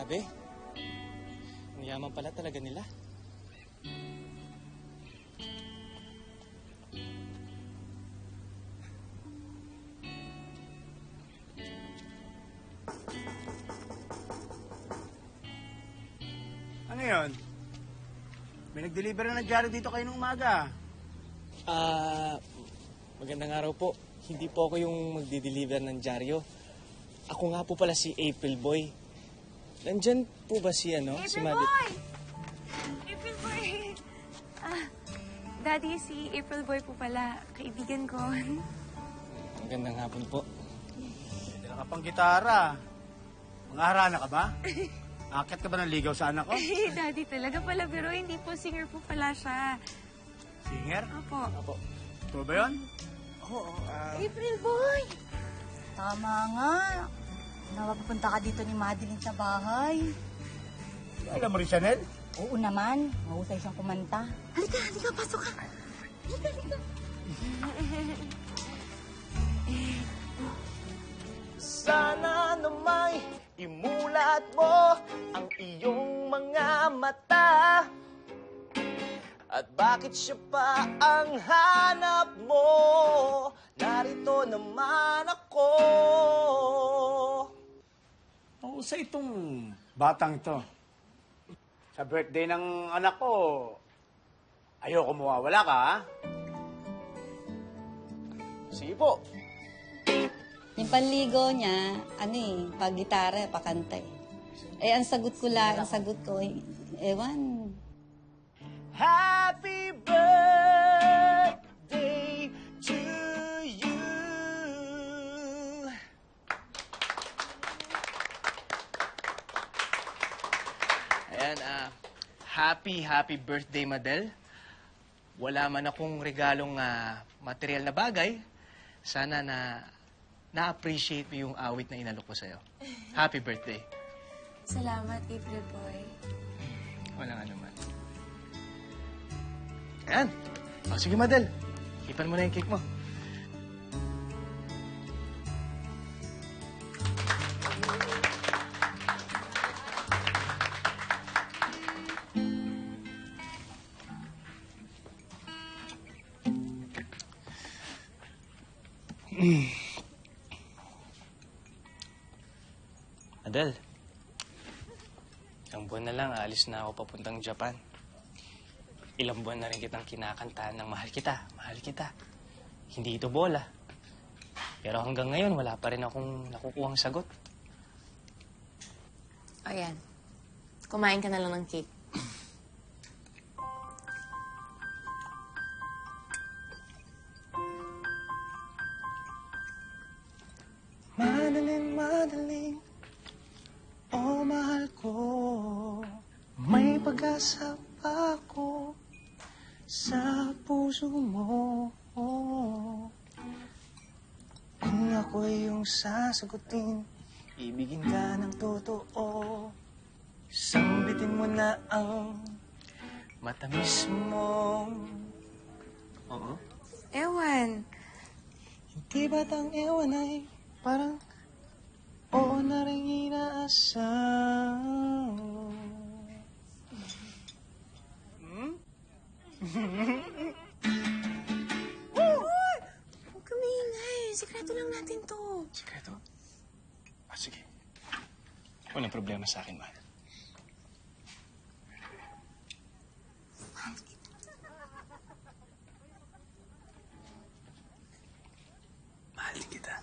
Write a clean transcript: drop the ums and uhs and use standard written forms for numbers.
Grabe. Ang yaman pala talaga nila. Ano yun? May nag-deliver na ng dyaryo dito kayo nung umaga. Magandang araw po. Hindi po ako yung magdi-deliver ng dyaryo. Ako nga po pala si April Boy. Nandyan po ba si si April Boy! April Boy! Daddy, si April Boy po pala. Kaibigan ko. Magandang hapon po. Dala ka pang gitara. Mga harana ka ba? Akit ka ba ng ligaw sa anak ko? Daddy, talaga pala, pero hindi po singer po pala siya. Singer? Opo. Ito ba yun? Oo, April Boy! Tama nga. Napapunta ka dito ni Madeline sa bahay. Alam mo rin, Chanel? Oo naman. Mahusay siyang kumanta. Halika, pasok ka. Halika. Sana namay imulat mo ang iyong mga mata. At bakit siya pa ang hanap mo? Narito naman ako. Mahusay itong batang ito. Sa birthday ng anak ko, ayoko mawawala ka, ha? Sige po. Yung panligo niya, pag gitara, pakanta eh. Ang sagot ko, ewan. Happy birthday to you. Ayan, happy birthday, Madel. Wala man akong regalong material na bagay. Sana na-appreciate mo yung awit na inalok ko sa'yo. Happy birthday. Salamat, April Boy. Walang anuman. Ayan. Sige, Madel. Hipan mo na yung cake mo. Adel, ilang buwan na lang, aalis na ako papuntang Japan. Ilang buwan na rin kitang kinakantahan ng mahal kita, mahal kita. Hindi ito bola. Pero hanggang ngayon, wala pa rin akong nakukuhang sagot. Ayan. Kumain ka na lang ng cake. Madaling, oh mahal ko, may pag-asa pa ako sa puso mo. Kung ako yung sasagutin, ibigin ka ng totoo. Sambitin mo na ang matamis mo. Oo? Ewan. Hindi ba't ang ewan ay parang oo na rin inaasam. Huwag kami ingay. Sikreto lang natin to. Sikreto? Sige. Walang problema sa akin, mahal. Mahal kita.